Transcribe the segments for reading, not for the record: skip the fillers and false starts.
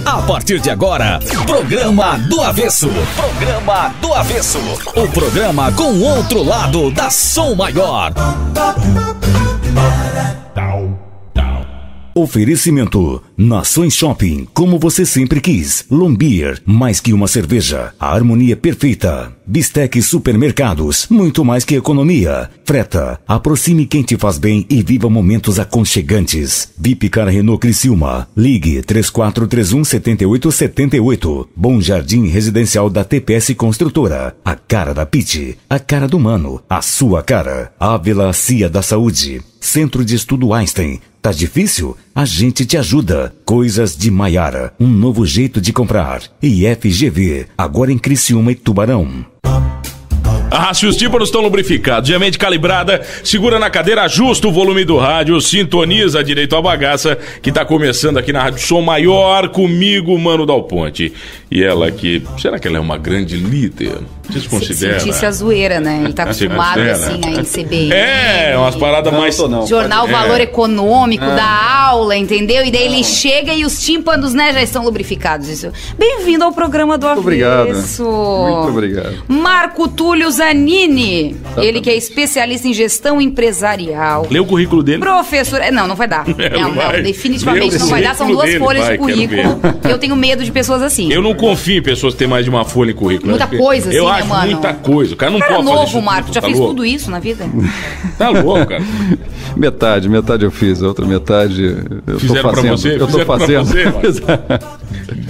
A partir de agora, Programa do Avesso. Programa do Avesso. O programa com outro lado da Som Maior. Oferecimento Nações Shopping, como você sempre quis. Lombier, mais que uma cerveja, a harmonia perfeita. Bistec Supermercados, muito mais que economia. Freta, aproxime quem te faz bem e viva momentos aconchegantes. Vipcar Renault Criciúma, ligue 3431-7878. Bom Jardim Residencial da TPS Construtora, a cara da Pitt, a cara do mano, a sua cara. Ávila Cia da Saúde, Centro de Estudo Einstein. Tá difícil? A gente te ajuda. Coisas de Maiara, um novo jeito de comprar. E FGV, agora em Criciúma e Tubarão. Se os tímpanos estão lubrificados, e a mente calibrada, segura na cadeira, ajusta o volume do rádio, sintoniza direito à bagaça, que tá começando aqui na Rádio Som Maior, comigo, Mano Dal Ponte. E ela aqui, será que ela é uma grande líder? Vocês consideram? Sentisse a zoeira, né? Ele tá acostumado assim a CBN. Umas paradas mais... Jornal Valor Econômico, da aula, entendeu? E daí ele chega e os tímpanos, né, já estão lubrificados. Isso. Bem-vindo ao programa do Avesso. Obrigado. Muito obrigado. Marco Túlio Zanini, ele que é especialista em gestão empresarial. Lê o currículo dele. Professor... Não vai dar. Não, definitivamente não vai dar. São duas folhas de currículo. Eu tenho medo de pessoas assim. Eu não confio em pessoas que têm mais de uma folha em currículo. Muita coisa assim, eu acho mano? Muita coisa. O cara não pode fazer novo, isso. Marco. Já fez tudo isso na vida? Tá louco, cara. Metade eu fiz. A outra metade eu Fizeram tô fazendo. Pra você? Eu tô fazendo.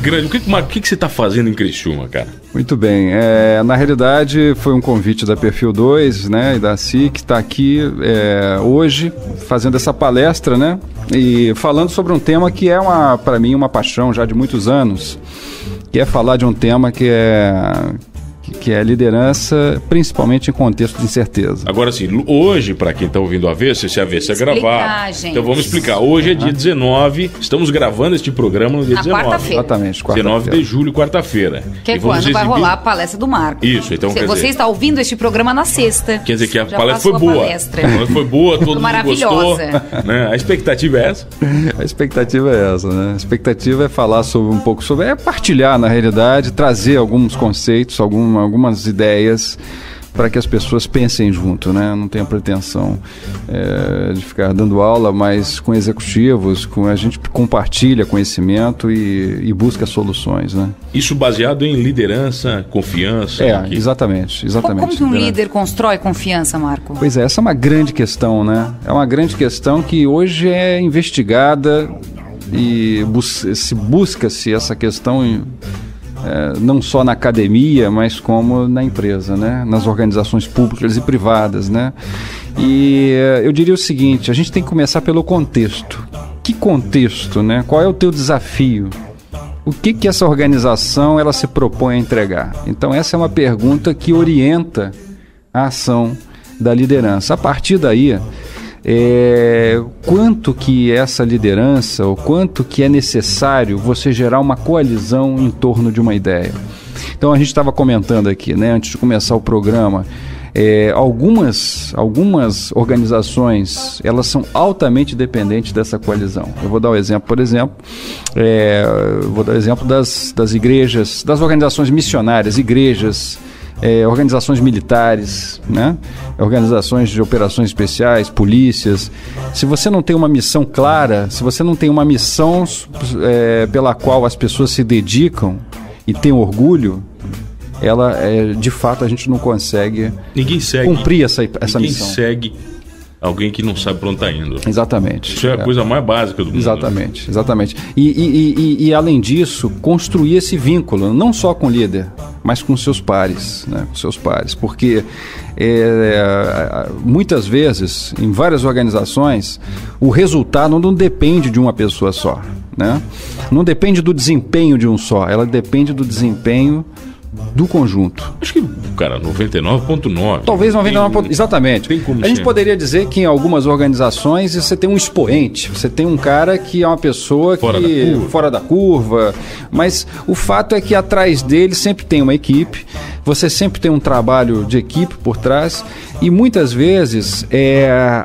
Grande. O que você tá fazendo em Criciúma, cara? Muito bem. Na realidade, foi um convite da Perfil 2, né, e da CIC, que está aqui hoje fazendo essa palestra, né, e falando sobre um tema que é, para mim, uma paixão já de muitos anos, que é falar de um tema que é liderança, principalmente em contexto de incerteza. Agora sim, hoje, para quem está ouvindo o Avesso, esse Avesso é gravado. Gente. Então vamos explicar. Hoje é dia 19, estamos gravando este programa no dia 19. Quarta-feira. Exatamente, 19 de julho, quarta-feira. Que é quando vai rolar a palestra do Marco. Isso, então você está ouvindo este programa na sexta. Quer dizer que a palestra foi boa. A palestra foi boa, todo mundo gostou. Né? A expectativa é essa? A expectativa é essa, né? A expectativa é falar um pouco sobre... É partilhar, na realidade, trazer alguns conceitos, algumas ideias para que as pessoas pensem junto, né? Não tenho a pretensão de ficar dando aula, mas com executivos, a gente compartilha conhecimento e busca soluções, né? Isso baseado em liderança, confiança. Exatamente. Como que um líder constrói confiança, Marco? Pois essa é uma grande questão, né? É uma grande questão que hoje é investigada e busca-se essa questão não só na academia, mas como na empresa, né? Nas organizações públicas e privadas, né? E eu diria o seguinte, a gente tem que começar pelo contexto. Que contexto, né? Qual é o teu desafio? O que essa organização ela se propõe a entregar? Então essa é uma pergunta que orienta a ação da liderança. A partir daí, quanto que essa liderança, ou quanto que é necessário você gerar uma coalizão em torno de uma ideia. Então a gente estava comentando aqui, né, antes de começar o programa, algumas organizações elas são altamente dependentes dessa coalizão. Eu vou dar o exemplo, por exemplo, das igrejas, das organizações missionárias, igrejas, organizações militares, né? Organizações de operações especiais, polícias. Se você não tem uma missão clara, se você não tem uma missão pela qual as pessoas se dedicam e têm orgulho, de fato a gente não consegue cumprir essa missão. Ninguém segue alguém que não sabe para onde está indo. Exatamente. Isso é a coisa mais básica do mundo. Exatamente. E além disso, construir esse vínculo, não só com o líder, mas com seus pares, né? Com seus pares. Porque muitas vezes, em várias organizações, o resultado não depende de uma pessoa só, né? Não depende do desempenho de um só, ela depende do desempenho do conjunto. Acho que, cara, 99,9. Talvez 99,9. Exatamente. A gente poderia dizer que em algumas organizações você tem um expoente, você tem um cara que é uma pessoa fora da curva, mas o fato é que atrás dele sempre tem uma equipe, você sempre tem um trabalho de equipe por trás e muitas vezes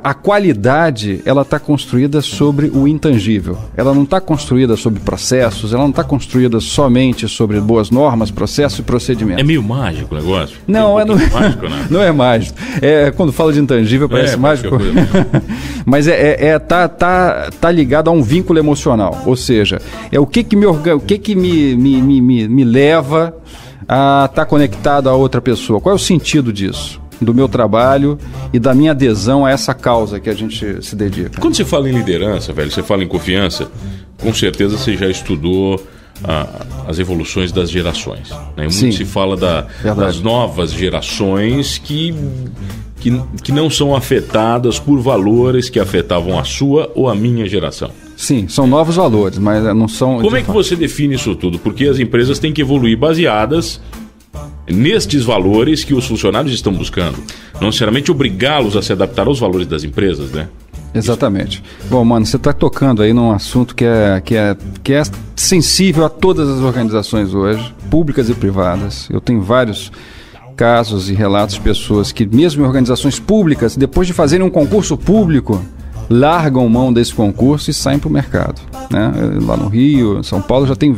a qualidade ela está construída sobre o intangível. Ela não está construída sobre processos, ela não está construída somente sobre boas normas, processos e procedimentos. É meio mágico o negócio? Não, mágico, né? Não é mágico. Quando fala de intangível parece mágico. Mas tá ligado a um vínculo emocional. Ou seja, o que me leva a estar conectado a outra pessoa. Qual é o sentido disso? Do meu trabalho e da minha adesão a essa causa que a gente se dedica. Quando você fala em liderança, velho, você fala em confiança, com certeza você já estudou as evoluções das gerações. Né? Muito Sim, se fala das novas gerações que não são afetadas por valores que afetavam a sua ou a minha geração. Sim, são novos valores, mas não são... Como é que você define isso tudo? Porque as empresas têm que evoluir baseadas nestes valores que os funcionários estão buscando. Não necessariamente obrigá-los a se adaptar aos valores das empresas, né? Exatamente. Bom, mano, você está tocando aí num assunto que é sensível a todas as organizações hoje, públicas e privadas. Eu tenho vários casos e relatos de pessoas que, mesmo em organizações públicas, depois de fazerem um concurso público, largam mão desse concurso e saem para o mercado. Né? Lá no Rio, em São Paulo, já tem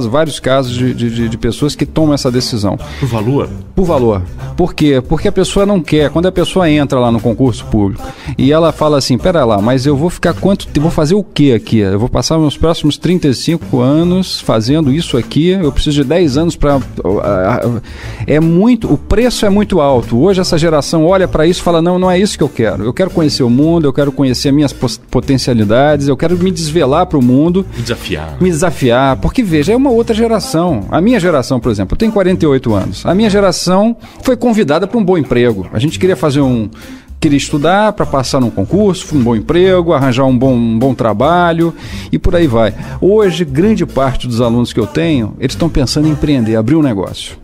vários casos de pessoas que tomam essa decisão. Por valor? Por valor. Por quê? Porque a pessoa não quer. Quando a pessoa entra lá no concurso público e ela fala assim, pera lá, mas eu vou ficar vou fazer o quê aqui? Eu vou passar meus próximos 35 anos fazendo isso aqui, eu preciso de 10 anos para... o preço é muito alto. Hoje essa geração olha para isso e fala, não é isso que eu quero conhecer o mundo, eu quero conhecer minhas potencialidades, eu quero me desvelar para o mundo. Me desafiar, porque veja, é uma outra geração. A minha geração, por exemplo, eu tenho 48 anos. A minha geração foi convidada para um bom emprego. A gente queria queria estudar para passar num concurso, um bom emprego, arranjar um bom trabalho e por aí vai. Hoje, grande parte dos alunos que eu tenho, eles estão pensando em empreender, abrir um negócio.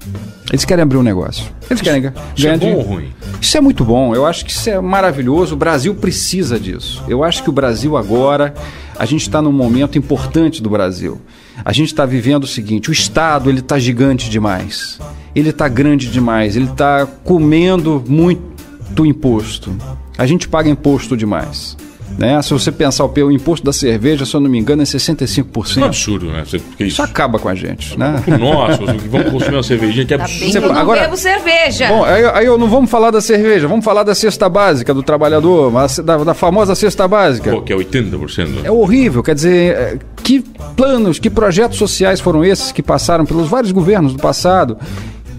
Eles querem abrir um negócio. Eles querem ganhar dinheiro. Isso é bom ou ruim? Isso é muito bom. Eu acho que isso é maravilhoso. O Brasil precisa disso. Eu acho que o Brasil agora, a gente está num momento importante do Brasil. A gente está vivendo o seguinte, o Estado ele está gigante demais. Ele está grande demais. Ele está comendo muito imposto. A gente paga imposto demais. Né? Se você pensar o imposto da cerveja, se eu não me engano, é 65%. Isso é um absurdo, né? Isso acaba com a gente, né? Nossa, vamos consumir uma cervejinha que é absurdo. Eu não bebo cerveja. Bom, aí não vamos falar da cerveja, vamos falar da cesta básica do trabalhador, da famosa cesta básica. Pô, que é 80%. É horrível, quer dizer, que planos, que projetos sociais foram esses que passaram pelos vários governos do passado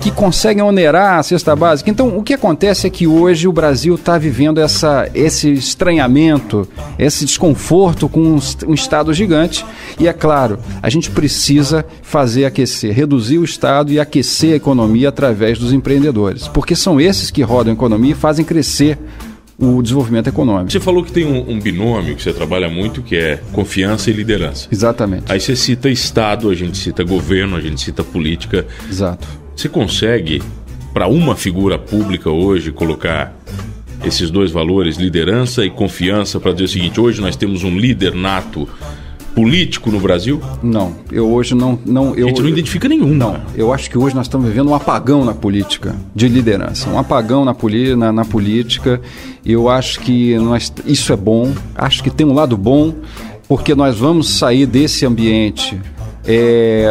que conseguem onerar a cesta básica. Então, o que acontece é que hoje o Brasil está vivendo esse estranhamento, esse desconforto com um Estado gigante. E é claro, a gente precisa reduzir o Estado e aquecer a economia através dos empreendedores, porque são esses que rodam a economia e fazem crescer o desenvolvimento econômico. Você falou que tem um binômio que você trabalha muito, que é confiança e liderança. Exatamente. Aí você cita Estado, a gente cita governo, a gente cita política. Exato. Você consegue, para uma figura pública hoje, colocar esses dois valores, liderança e confiança, para dizer o seguinte, hoje nós temos um líder nato político no Brasil? Não, eu hoje não... A gente não identifica nenhum. Não, eu acho que hoje nós estamos vivendo um apagão na política de liderança, um apagão na política. Eu acho que isso é bom, acho que tem um lado bom, porque nós vamos sair desse ambiente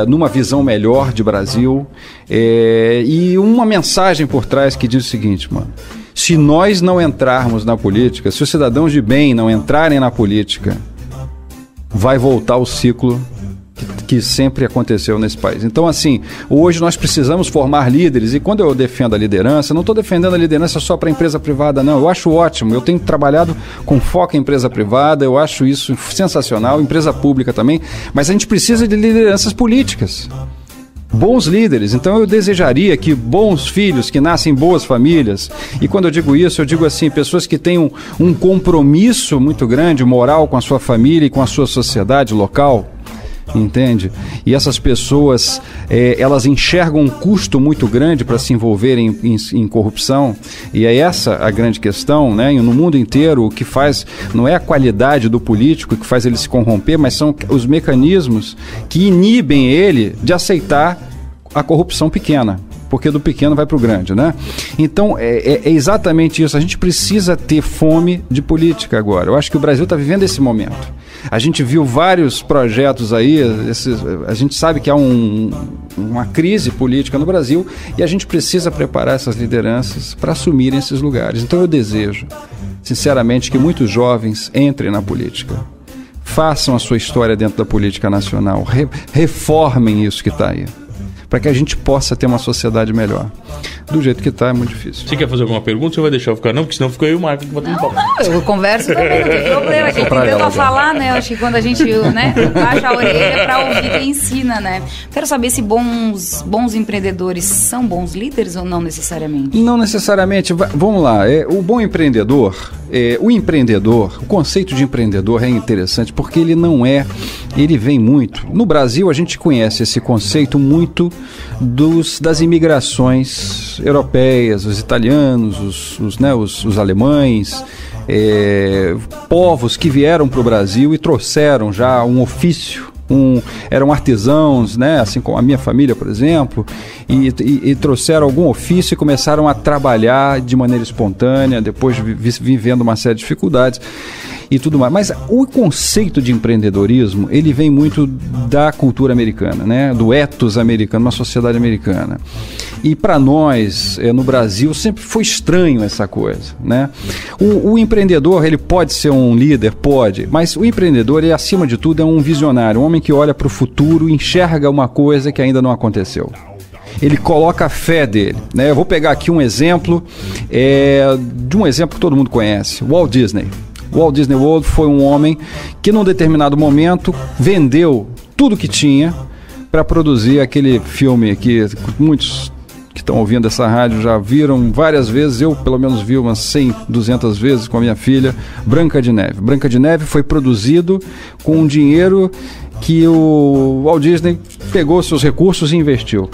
numa visão melhor de Brasil, e uma mensagem por trás que diz o seguinte, mano: se nós não entrarmos na política, se os cidadãos de bem não entrarem na política, vai voltar o ciclo que sempre aconteceu nesse país. Então, assim, hoje nós precisamos formar líderes, e quando eu defendo a liderança, não estou defendendo a liderança só para a empresa privada, não. Eu acho ótimo, eu tenho trabalhado com foco em empresa privada, eu acho isso sensacional, empresa pública também, mas a gente precisa de lideranças políticas. Bons líderes. Então eu desejaria que bons filhos, que nascem em boas famílias, e quando eu digo isso, eu digo assim, pessoas que tenham um compromisso muito grande, moral, com a sua família e com a sua sociedade local, entende? E essas pessoas, elas enxergam um custo muito grande para se envolverem em corrupção, e é essa a grande questão, né? E no mundo inteiro, o que faz, não é a qualidade do político que faz ele se corromper, mas são os mecanismos que inibem ele de aceitar a corrupção pequena. porque do pequeno vai para o grande, né? Então, é exatamente isso. A gente precisa ter fome de política agora. Eu acho que o Brasil está vivendo esse momento. A gente viu vários projetos aí, a gente sabe que há uma crise política no Brasil e a gente precisa preparar essas lideranças para assumirem esses lugares. Então eu desejo, sinceramente, que muitos jovens entrem na política, façam a sua história dentro da política nacional, reformem isso que está aí, para que a gente possa ter uma sociedade melhor. Do jeito que está, é muito difícil. Você quer fazer alguma pergunta? Você vai deixar eu ficar? Não, porque senão fica eu e o Marco batendo papo. Não, eu converso também, não tem problema. Quem tem tanto a falar, né? Eu acho que quando a gente, né, baixa a orelha para ouvir quem ensina, né? Quero saber se bons empreendedores são bons líderes ou não necessariamente? Não necessariamente. Vamos lá. O bom empreendedor, o conceito de empreendedor é interessante porque ele vem muito. No Brasil, a gente conhece esse conceito muito das imigrações europeias, os italianos, os alemães, povos que vieram para o Brasil e trouxeram já um ofício, eram artesãos, né, assim como a minha família, por exemplo, e trouxeram algum ofício e começaram a trabalhar de maneira espontânea, depois vivendo uma série de dificuldades e tudo mais. Mas o conceito de empreendedorismo, ele vem muito da cultura americana, né? Do ethos americano, uma sociedade americana. E para nós, no Brasil, sempre foi estranho essa coisa, né? O empreendedor, ele pode ser um líder? Pode, mas o empreendedor, ele, acima de tudo, é um visionário, um homem que olha para o futuro e enxerga uma coisa que ainda não aconteceu. Ele coloca a fé dele, né? Eu vou pegar aqui um exemplo, de um exemplo que todo mundo conhece, Walt Disney. Walt Disney World foi um homem que num determinado momento vendeu tudo que tinha para produzir aquele filme que muitos que estão ouvindo essa rádio já viram várias vezes, eu pelo menos vi umas 100, 200 vezes com a minha filha, Branca de Neve. Branca de Neve foi produzido com um dinheiro que o Walt Disney pegou seus recursos e investiu.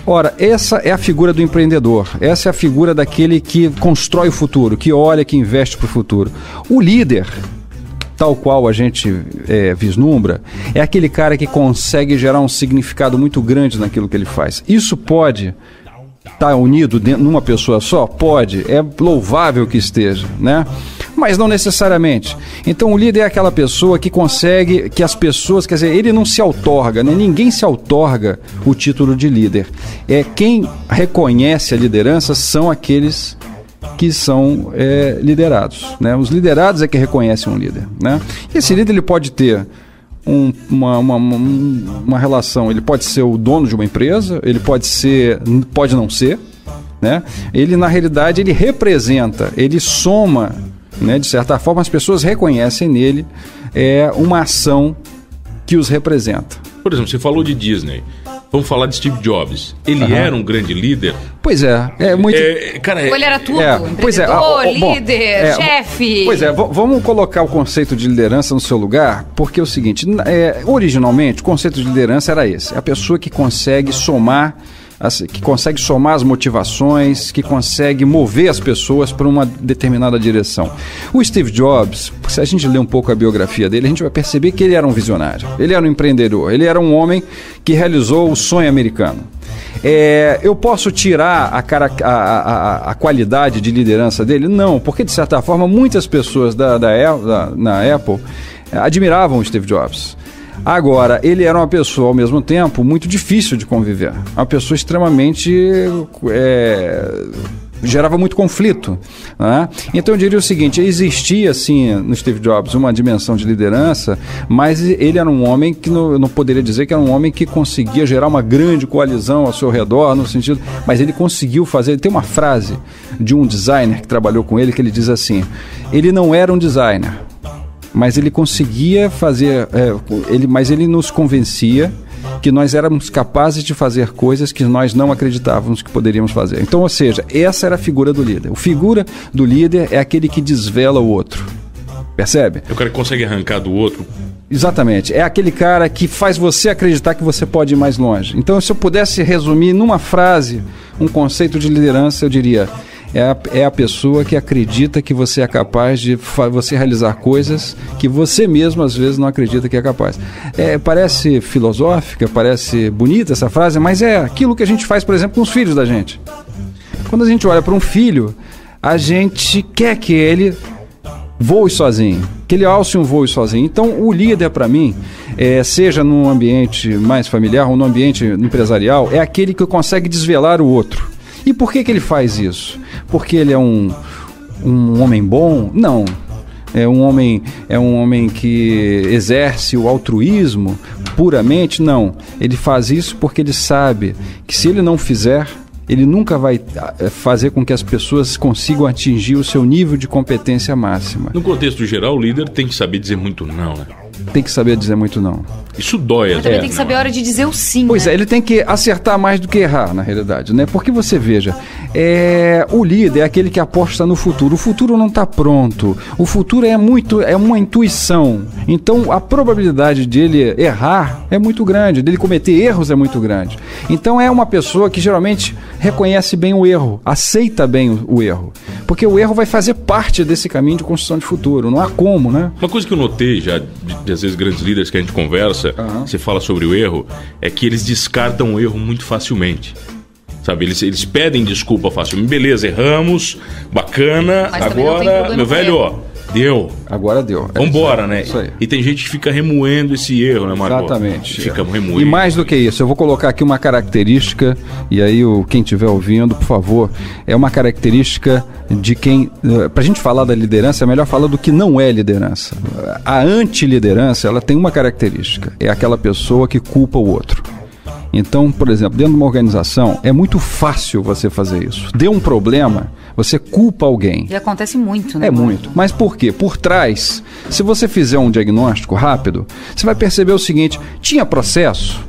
Ora, essa é a figura do empreendedor, essa é a figura daquele que constrói o futuro, que olha, que investe para o futuro. O líder, tal qual a gente vislumbra, é aquele cara que consegue gerar um significado muito grande naquilo que ele faz. Isso pode estar unido numa pessoa só? Pode, é louvável que esteja, né? Mas não necessariamente. Então o líder é aquela pessoa que consegue, que as pessoas, quer dizer, ele não se outorga, né? Ninguém se outorga o título de líder. Quem reconhece a liderança são aqueles que são liderados, né? Os liderados é que reconhecem um líder, né? E esse líder, ele pode ter uma relação, ele pode ser o dono de uma empresa, ele pode não ser, né? Ele, na realidade, ele representa, ele soma, né? De certa forma, as pessoas reconhecem nele uma ação que os representa. Por exemplo, você falou de Disney. Vamos falar de Steve Jobs. Ele era um grande líder? Pois é muito... Ele era tudo, pois líder, chefe. Pois é, vamos colocar o conceito de liderança no seu lugar, porque é o seguinte, originalmente o conceito de liderança era esse, a pessoa que consegue somar as motivações, que consegue mover as pessoas para uma determinada direção. O Steve Jobs, se a gente ler um pouco a biografia dele, a gente vai perceber que ele era um visionário, ele era um empreendedor, ele era um homem que realizou o sonho americano. Eu posso tirar a qualidade de liderança dele? Não, porque de certa forma muitas pessoas na Apple admiravam o Steve Jobs. Agora, ele era uma pessoa, ao mesmo tempo, muito difícil de conviver. Uma pessoa extremamente... gerava muito conflito, né? Então eu diria o seguinte, existia sim no Steve Jobs uma dimensão de liderança, mas ele era um homem que não poderia dizer que era um homem que conseguia gerar uma grande coalizão ao seu redor, no sentido, mas ele conseguiu fazer. Tem uma frase de um designer que trabalhou com ele que ele diz assim, ele não era um designer, mas ele conseguia fazer, mas ele nos convencia que nós éramos capazes de fazer coisas que nós não acreditávamos que poderíamos fazer. Então, ou seja, essa era a figura do líder. A figura do líder é aquele que desvela o outro. Percebe? É o cara que consegue arrancar do outro. Exatamente. É aquele cara que faz você acreditar que você pode ir mais longe. Então, se eu pudesse resumir numa frase um conceito de liderança, eu diria... é a pessoa que acredita que você é capaz de você realizar coisas que você mesmo às vezes não acredita que é capaz. Parece filosófica, parece bonita essa frase, mas é aquilo que a gente faz, por exemplo, com os filhos da gente. Quando a gente olha para um filho, a gente quer que ele voe sozinho, que ele alce um voo sozinho. Então, o líder, para mim, seja num ambiente mais familiar ou num ambiente empresarial, é aquele que consegue desvelar o outro. E por que ele faz isso? Porque ele é um homem bom? Não. É um homem que exerce o altruísmo puramente? Não. Ele faz isso porque ele sabe que se ele não fizer, ele nunca vai fazer com que as pessoas consigam atingir o seu nível de competência máxima. No contexto geral, o líder tem que saber dizer muito não, né? Tem que saber dizer muito não. Isso dói. Mas também tem que saber a hora de dizer o sim. Pois é, ele tem que acertar mais do que errar, na realidade, né? Porque você veja, o líder é aquele que aposta no futuro. O futuro não está pronto. O futuro é uma intuição. Então, a probabilidade de ele errar é muito grande, dele cometer erros é muito grande. Então, é uma pessoa que geralmente reconhece bem o erro, aceita bem o erro. Porque o erro vai fazer parte desse caminho de construção de futuro. Não há como, né? Uma coisa que eu notei já, às vezes, grandes líderes que a gente conversa, você fala sobre o erro, é que eles descartam o erro muito facilmente. Sabe, eles pedem desculpa facilmente. Beleza, erramos, bacana, mas agora, meu velho, deu. Agora deu. Vambora, né? Isso aí. E tem gente que fica remoendo esse erro, né, Marco? Exatamente. Fica remoendo. E mais do que isso, eu vou colocar aqui uma característica, e aí quem estiver ouvindo, por favor, é uma característica de quem... Pra gente falar da liderança, é melhor falar do que não é liderança. A antiliderança, ela tem uma característica, é aquela pessoa que culpa o outro. Então, por exemplo, dentro de uma organização, é muito fácil você fazer isso. Deu um problema, você culpa alguém. E acontece muito, né? É muito. Mas por quê? Por trás, se você fizer um diagnóstico rápido, você vai perceber o seguinte: tinha processo,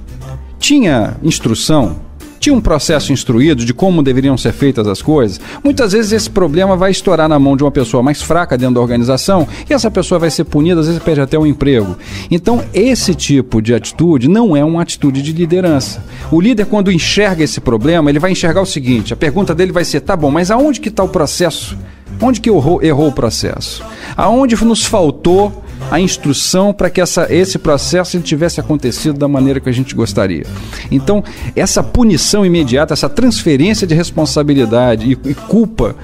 tinha instrução, tinha um processo instruído de como deveriam ser feitas as coisas. Muitas vezes esse problema vai estourar na mão de uma pessoa mais fraca dentro da organização e essa pessoa vai ser punida, às vezes perde até um emprego. Então, esse tipo de atitude não é uma atitude de liderança. O líder, quando enxerga esse problema, ele vai enxergar o seguinte: a pergunta dele vai ser, tá bom, mas aonde que está o processo? Onde que errou o processo? Aonde nos faltou a instrução para que esse processo tivesse acontecido da maneira que a gente gostaria? Então, essa punição imediata, essa transferência de responsabilidade e culpa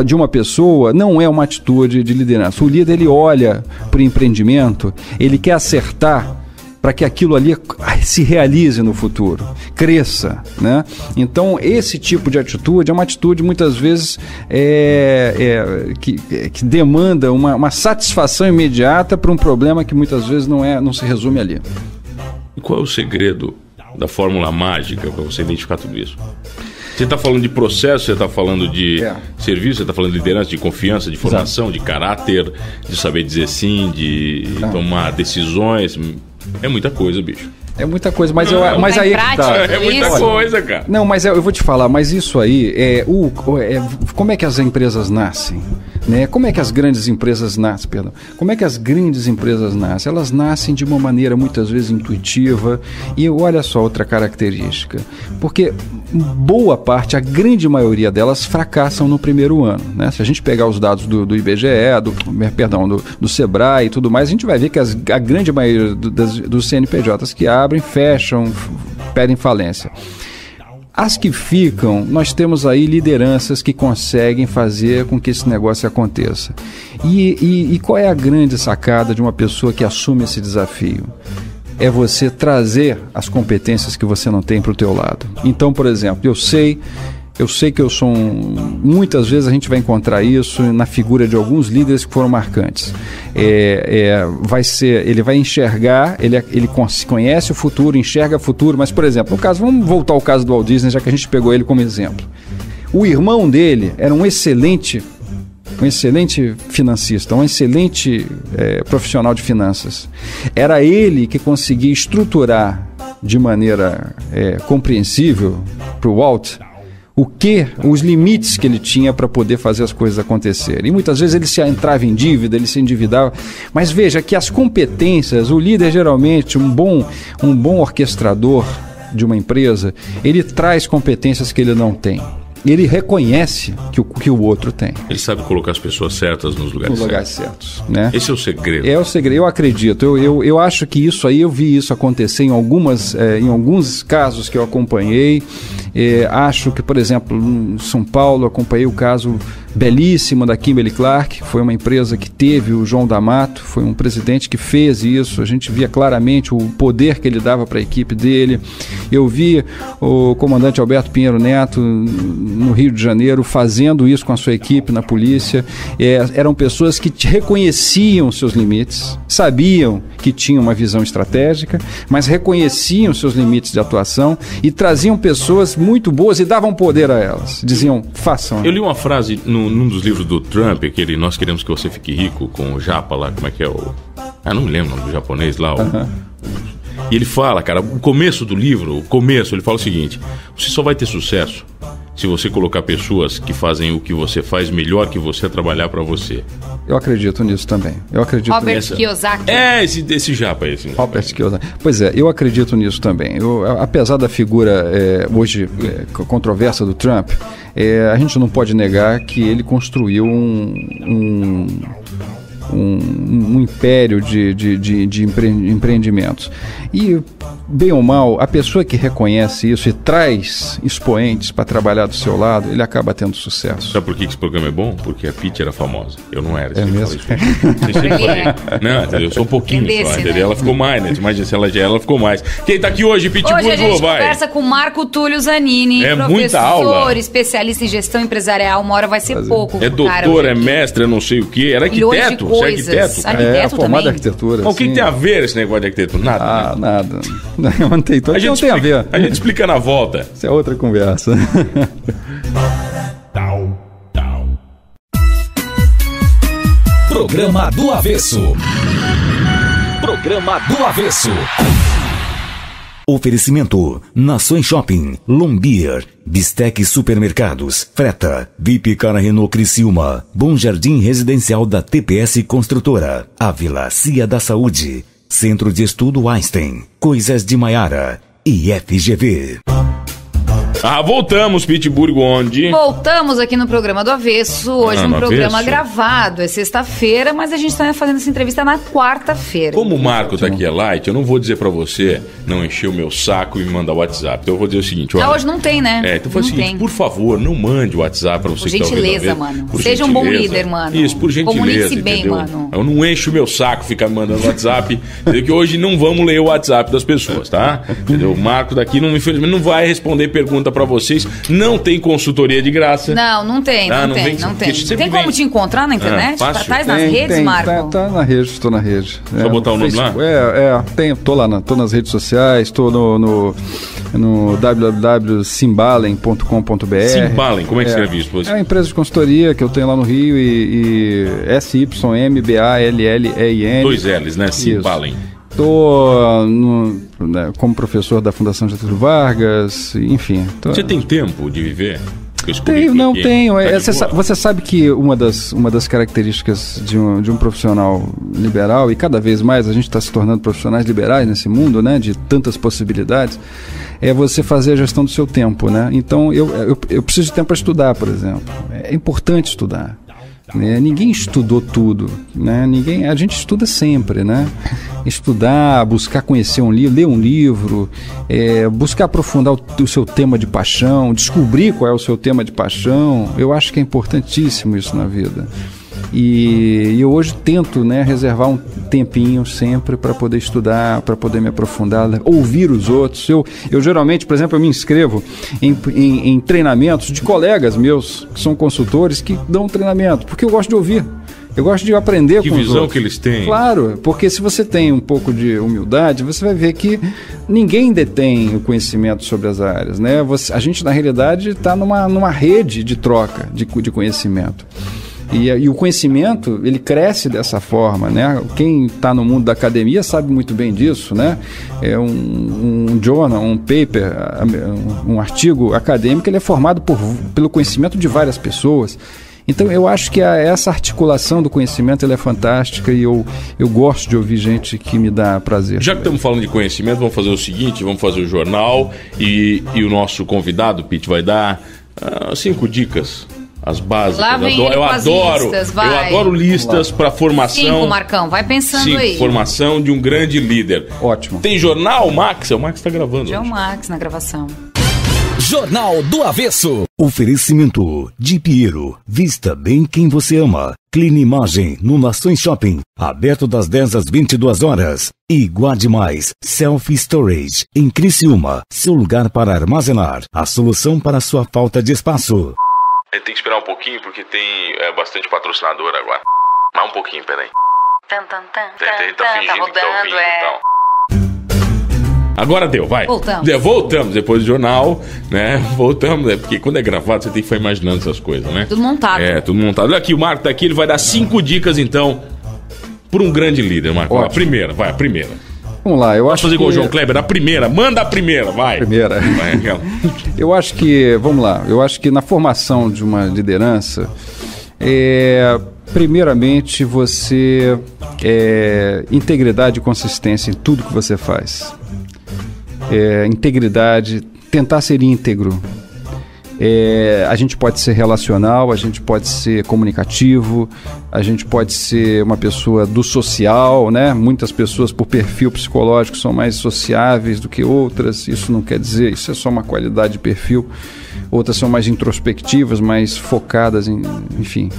de uma pessoa não é uma atitude de liderança. O líder, ele olha para o empreendimento, ele quer acertar para que aquilo ali se realize no futuro, cresça, né? Então, esse tipo de atitude é uma atitude, muitas vezes, que demanda uma satisfação imediata para um problema que muitas vezes não se resume ali. E qual é o segredo da fórmula mágica para você identificar tudo isso? Você está falando de processo, você está falando de serviço, você está falando de liderança, de confiança, de formação, de caráter, de saber dizer sim, de tomar decisões. É muita coisa, bicho. É muita coisa, mas aí tá. É muita coisa, cara. Não, mas eu vou te falar, mas isso aí como é que as empresas nascem? Né? Como é que as grandes empresas nascem? Como é que as grandes empresas nascem? Elas nascem de uma maneira muitas vezes intuitiva. E olha só outra característica, porque boa parte, a grande maioria delas fracassam no primeiro ano, né? Se a gente pegar os dados do IBGE, do Sebrae e tudo mais, a gente vai ver que a grande maioria dos CNPJs que abrem, fecham, pedem falência. As que ficam, nós temos aí lideranças que conseguem fazer com que esse negócio aconteça. E qual é a grande sacada de uma pessoa que assume esse desafio? É você trazer as competências que você não tem para o teu lado. Então, por exemplo, eu sei que eu sou muitas vezes a gente vai encontrar isso na figura de alguns líderes que foram marcantes. Ele vai enxergar, ele conhece o futuro, enxerga o futuro, mas, por exemplo, vamos voltar ao caso do Walt Disney, já que a gente pegou ele como exemplo. O irmão dele era um excelente financista, um excelente profissional de finanças. Era ele que conseguia estruturar de maneira compreensível para o Walt os limites que ele tinha para poder fazer as coisas acontecerem. E muitas vezes ele se entrava em dívida, ele se endividava. Mas veja que as competências, o líder geralmente, um bom orquestrador de uma empresa, ele traz competências que ele não tem. ele reconhece que o outro tem. Ele sabe colocar as pessoas certas nos lugares certos. Né? Esse é o segredo. É o segredo, eu acredito. Eu acho que isso aí, eu vi isso acontecer em alguns casos que eu acompanhei. Acho que, por exemplo, em São Paulo, acompanhei o caso belíssimo da Kimberly Clark, foi uma empresa que teve o João D'Amato, foi um presidente que fez isso, a gente via claramente o poder que ele dava para a equipe dele. Eu vi o comandante Alberto Pinheiro Neto no Rio de Janeiro fazendo isso com a sua equipe na polícia. Eram pessoas que reconheciam seus limites, sabiam que tinham uma visão estratégica, mas reconheciam seus limites de atuação e traziam pessoas muito boas e davam poder a elas. Diziam, façam. Eu li uma frase num dos livros do Trump, aquele Nós Queremos Que Você Fique Rico, com o Japa lá, como é que é o... não me lembro o nome do japonês lá. E ele fala, cara, o começo do livro, ele fala o seguinte: você só vai ter sucesso se você colocar pessoas que fazem o que você faz melhor que você trabalhar para você. Eu acredito nisso também. Robert Kiyosaki. Esse japa aí. Robert Kiyosaki. Pois é, eu acredito nisso também. Apesar da figura hoje controversa do Trump, a gente não pode negar que ele construiu um império de empreendimentos. E, bem ou mal, a pessoa que reconhece isso e traz expoentes para trabalhar do seu lado, ele acaba tendo sucesso. Sabe por que esse programa é bom? Porque a Pitty era famosa. Eu não era. É mesmo? Não, eu sou um pouquinho só, entendeu? Né? Ela ficou mais, né? Imagina se ela já ela ficou mais. Quem tá aqui hoje, Pitbull, vai? Hoje a gente conversa com Marco Túlio Zanini, muita aula. Professor, especialista em gestão empresarial. Uma hora vai ser pouco. É doutor, é mestre, é não sei o quê. Era arquiteto. Você é arquiteto? Arquiteto formado em arquitetura. Mas o que tem a ver esse negócio de arquitetura? Nada. Nada. Não tem a ver. A gente explica na volta. Isso é outra conversa. Programa do Avesso. Programa do Avesso. Oferecimento: Nações Shopping, Lombier, Bistec Supermercados, Freta, VIP Cara Renault Criciúma, Bom Jardim Residencial da TPS Construtora, Ávila Cia da Saúde, Centro de Estudo Einstein, Coisas de Maiara e FGV. Voltamos, Pitbull, onde? Voltamos aqui no programa do Avesso, hoje um programa Avesso? Gravado, é sexta-feira, mas a gente está fazendo essa entrevista na quarta-feira. Como o Marco tá aqui é light, eu não vou dizer pra você não encher o meu saco e me mandar o WhatsApp. Então eu vou dizer o seguinte, olha... hoje não tem, né? Então foi o seguinte, por favor, não mande o WhatsApp pra você por que tá ouvindo. gentileza, mano. Seja um bom líder, mano. Isso, por gentileza, comunique-se bem, entendeu? mano. Eu não encho o meu saco ficar me mandando WhatsApp, entendeu? Que hoje não vamos ler o WhatsApp das pessoas, tá? Entendeu? O Marco daqui, infelizmente, não vai responder pergunta pra vocês. Não tem consultoria de graça. Não tem. Tem como te encontrar na internet? Fácil. Tá nas redes, Marco? Tá na rede, estou na rede. Só botar o nome lá? Tô nas redes sociais, tô no www.simbalen.com.br. Simbalen, como é que escreve isso? É uma empresa de consultoria que eu tenho lá no Rio e SYMBALLEIN. 2 L's, né? Simbalen. Estou como professor da Fundação Getúlio Vargas, enfim. Você tem tempo de viver? Tenho. Você sabe que uma das características de um profissional liberal, e cada vez mais a gente está se tornando profissionais liberais nesse mundo, né, de tantas possibilidades, é você fazer a gestão do seu tempo, né? Então eu preciso de tempo para estudar, por exemplo. É importante estudar. Ninguém estudou tudo, né? A gente estuda sempre, né? Estudar, buscar conhecer um livro, ler um livro, buscar aprofundar o seu tema de paixão, descobrir qual é o seu tema de paixão. Eu acho que é importantíssimo isso na vida. E eu hoje tento, né, reservar um tempinho sempre para poder estudar, para poder me aprofundar, ouvir os outros. Eu geralmente, por exemplo, eu me inscrevo em treinamentos de colegas meus que são consultores que dão treinamento, porque eu gosto de ouvir. Eu gosto de aprender com os outros. Que visão que eles têm. Claro, porque se você tem um pouco de humildade, você vai ver que ninguém detém o conhecimento sobre as áreas, né? A gente, na realidade, está numa rede de troca de conhecimento. E o conhecimento, ele cresce dessa forma, né? Quem está no mundo da academia sabe muito bem disso, né? É um journal, um paper, um artigo acadêmico, ele é formado pelo conhecimento de várias pessoas. Então eu acho que essa articulação do conhecimento ela é fantástica e eu gosto de ouvir gente que me dá prazer. Já que estamos falando de conhecimento, vamos fazer o seguinte, vamos fazer o jornal e o nosso convidado, Pitty, vai dar 5 dicas. As básicas. Lá vem Eu adoro listas para formação. 5, Marcão, vai pensando 5, aí. formação de um grande líder. Ótimo. Tem jornal, Max? O Max tá gravando. João Max na gravação. Jornal do Avesso. Oferecimento de Piero. Vista bem quem você ama. Clean Imagem no Nações Shopping. Aberto das 10 às 22 horas. E Guarde Mais. Self Storage. Em Criciúma. Seu lugar para armazenar. A solução para sua falta de espaço. Tem que esperar um pouquinho porque tem bastante patrocinador agora. Mais um pouquinho, peraí. Ele tá fingindo rodando, que tá ouvindo e tal. Agora deu, vai. Voltamos depois do jornal, né? Voltamos, porque quando é gravado você tem que ficar imaginando essas coisas, né? Tudo montado. Tudo montado. Olha aqui, o Marco tá aqui, ele vai dar 5 dicas, então, para um grande líder, Marco. A primeira. Vamos lá, eu acho fazer que... igual o João Kleber, a primeira, manda a primeira, vai. Primeira. Vai, aquela. Eu acho que, vamos lá, eu acho que na formação de uma liderança, primeiramente você, integridade e consistência em tudo que você faz. Integridade, tentar ser íntegro. A gente pode ser relacional, a gente pode ser comunicativo, a gente pode ser uma pessoa do social, né? Muitas pessoas por perfil psicológico são mais sociáveis do que outras, isso não quer dizer, isso é só uma qualidade de perfil. Outras são mais introspectivas, mais focadas, enfim.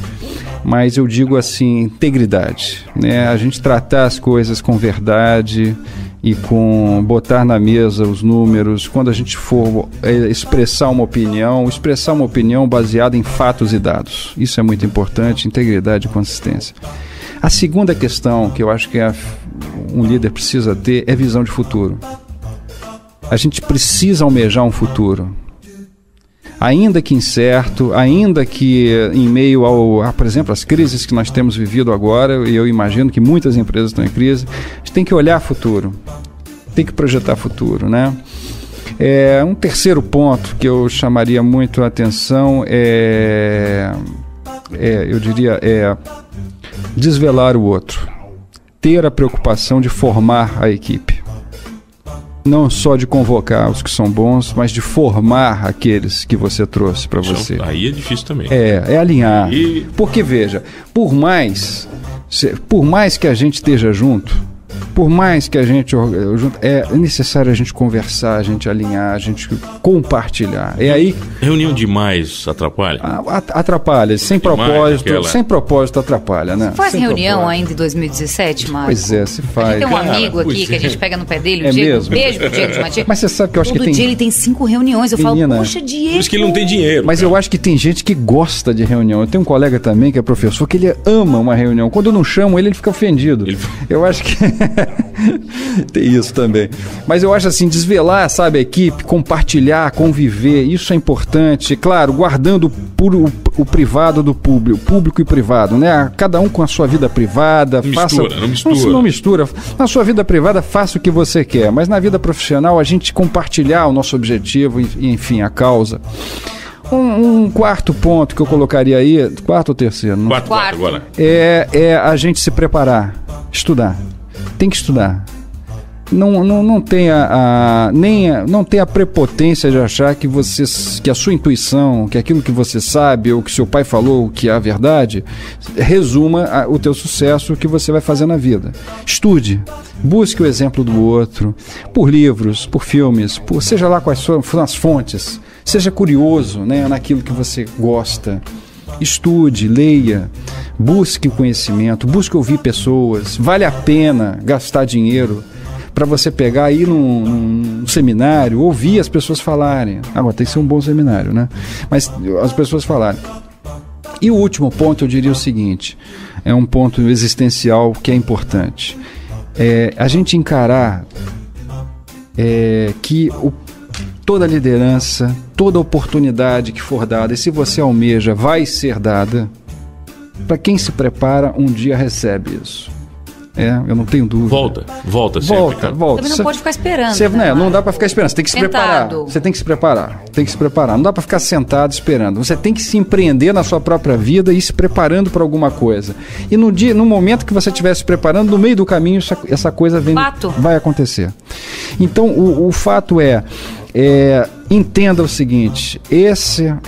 Mas eu digo assim, integridade, né? A gente tratar as coisas com verdade e com botar na mesa os números. Quando a gente for expressar uma opinião baseada em fatos e dados. Isso é muito importante, integridade e consistência. A segunda questão que eu acho que um líder precisa ter é visão de futuro. A gente precisa almejar um futuro. Ainda que incerto, ainda que em meio por exemplo, às crises que nós temos vivido agora, e eu imagino que muitas empresas estão em crise, a gente tem que olhar futuro, tem que projetar futuro, né? Um terceiro ponto que eu chamaria muito a atenção eu diria, desvelar o outro, ter a preocupação de formar a equipe. Não só de convocar os que são bons, mas de formar aqueles que você trouxe para você. Aí é difícil também. É alinhar. Porque, veja, por mais que a gente esteja junto, por mais que a gente é necessário a gente conversar, a gente alinhar, a gente compartilhar. Aí reunião demais atrapalha? Atrapalha, sem propósito atrapalha, né? Você faz reunião ainda em 2017, Marco? Pois é, se faz. Tem um amigo aqui que a gente pega no pé dele, o Diego. Mesmo? Beijo pro Diego de Matias. Mas você sabe que eu acho que todo dia ele tem 5 reuniões. Eu falo, poxa, Diego. Por isso que ele não tem dinheiro. Mas eu acho que tem gente que gosta de reunião. Eu tenho um colega também que é professor, que ele ama uma reunião. Quando eu não chamo ele fica ofendido. Eu acho que tem isso também. Mas eu acho assim, desvelar, sabe, a equipe, compartilhar, conviver, isso é importante. Claro, guardando o privado do público e privado, né? Cada um com a sua vida privada. Não mistura. Na sua vida privada, faça o que você quer. Mas na vida profissional, a gente compartilhar o nosso objetivo e enfim, a causa. Um quarto ponto que eu colocaria aí, quarto ou terceiro? Quarto agora. É a gente se preparar, estudar. Tem que estudar. Não tenha a prepotência de achar que a sua intuição, que aquilo que você sabe ou que seu pai falou que é a verdade, resuma o teu sucesso, o que você vai fazer na vida. Estude, busque o exemplo do outro, por livros, por filmes, seja lá quais foram as fontes, seja curioso, né, naquilo que você gosta. Estude, leia, busque o conhecimento, busque ouvir pessoas. Vale a pena gastar dinheiro para você pegar aí num seminário, ouvir as pessoas falarem. Agora tem que ser um bom seminário, né? Mas as pessoas falarem. E o último ponto eu diria o seguinte, é um ponto existencial que é importante. A gente encarar que toda liderança, toda oportunidade que for dada, e se você almeja, vai ser dada. Para quem se prepara, um dia recebe isso. Eu não tenho dúvida. Volta sempre, cara. Também não pode ficar esperando. Não dá para ficar esperando, você tem que se preparar. Você tem que se preparar. Não dá para ficar sentado esperando. Você tem que se empreender na sua própria vida e ir se preparando para alguma coisa. E no momento que você estiver se preparando, no meio do caminho, essa coisa vai acontecer. Então, o fato entenda o seguinte,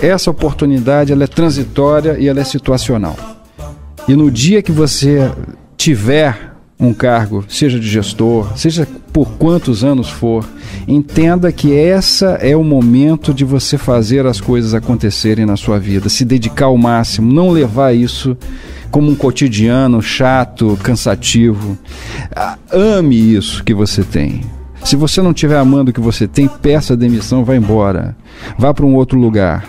essa oportunidade ela é transitória e ela é situacional. E no dia que você tiver um cargo, seja de gestor, seja por quantos anos for, entenda que essa é o momento de você fazer as coisas acontecerem na sua vida, se dedicar ao máximo, não levar isso como um cotidiano chato, cansativo. Ame isso que você tem. Se você não estiver amando o que você tem, peça demissão, vá embora. Vá para um outro lugar.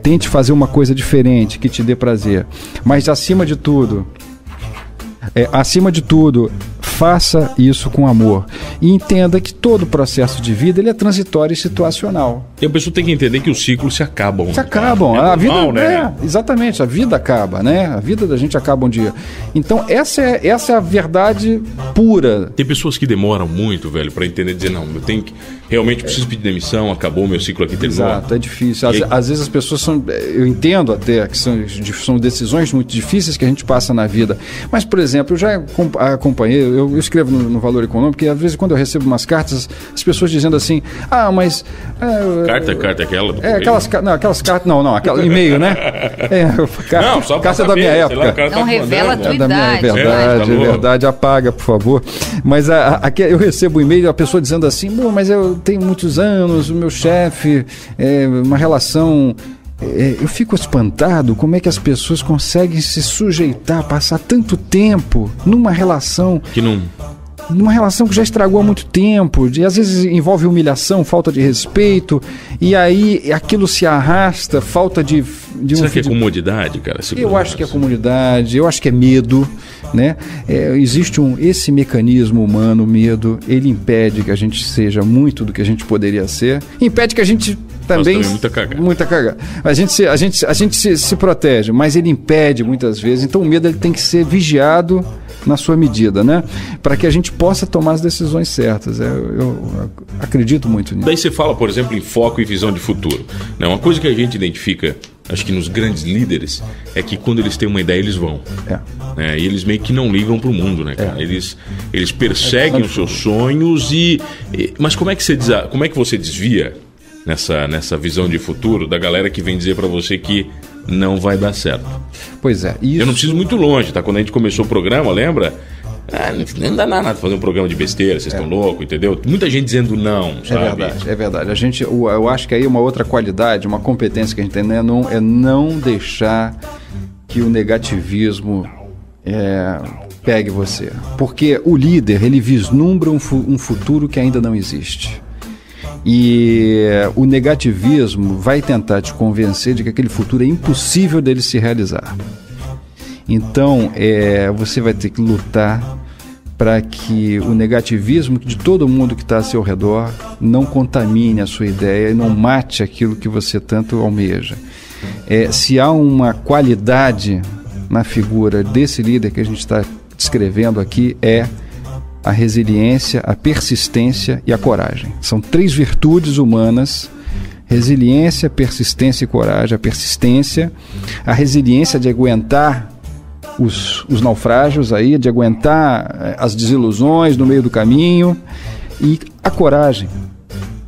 Tente fazer uma coisa diferente que te dê prazer. Mas acima de tudo, faça isso com amor. E entenda que todo processo de vida ele é transitório e situacional. E a pessoa tem que entender que os ciclos se acabam. Se acabam. A normal, vida, né? Exatamente, a vida acaba, né? A vida da gente acaba um dia. Então, essa é a verdade pura. Tem pessoas que demoram muito, velho, pra entender, dizer, não, eu tenho que... Realmente preciso pedir demissão, acabou o meu ciclo aqui, terminou. Exato, é difícil. Às vezes as pessoas são... Eu entendo até que são decisões muito difíceis que a gente passa na vida. Mas, por exemplo, eu já acompanhei, eu escrevo no Valor Econômico, e às vezes quando eu recebo umas cartas, as pessoas dizendo assim, mas... Carta é aquela do aquelas cartas... Não, aquela e-mail, né? Não, só carta da minha época. Não revela a tua idade. É verdade, apaga, por favor. Mas eu recebo um e-mail, a pessoa dizendo assim, mas eu tenho muitos anos, o meu chefe, uma relação... eu fico espantado como é que as pessoas conseguem se sujeitar, passar tanto tempo numa relação... Numa relação que já estragou há muito tempo, e às vezes envolve humilhação, falta de respeito, e aí aquilo se arrasta, falta de Será que é comodidade, cara? Eu acho que é comodidade, eu acho que é medo, né? Existe esse mecanismo humano, o medo, ele impede que a gente seja muito do que a gente poderia ser, impede que a gente também muita cagada. A gente se protege, mas ele impede muitas vezes, então o medo ele tem que ser vigiado na sua medida, né? Para que a gente possa tomar as decisões certas. Eu acredito muito nisso. Daí você fala, por exemplo, em foco e visão de futuro. Uma coisa que a gente identifica, acho que nos grandes líderes, é que quando eles têm uma ideia, eles vão. E eles meio que não ligam para o mundo, né, cara? Eles perseguem os seus sonhos mas como é que você desvia nessa visão de futuro da galera que vem dizer para você que não vai dar certo? Pois é. Isso... Eu não preciso ir muito longe, tá? Quando a gente começou o programa, lembra? Não dá nada fazer um programa de besteira, vocês estão loucos, entendeu? Muita gente dizendo não, sabe? É verdade. Eu acho que aí uma outra qualidade, uma competência que a gente tem é não deixar que o negativismo pegue você. Porque o líder, ele vislumbra um futuro que ainda não existe. E o negativismo vai tentar te convencer de que aquele futuro é impossível dele se realizar. Então, você vai ter que lutar para que o negativismo de todo mundo que está a seu redor não contamine a sua ideia e não mate aquilo que você tanto almeja. Se há uma qualidade na figura desse líder que a gente está descrevendo aqui, a resiliência, a persistência e a coragem. São 3 virtudes humanas: resiliência, persistência e coragem. A persistência, a resiliência de aguentar os naufrágios aí, de aguentar as desilusões no meio do caminho, e a coragem,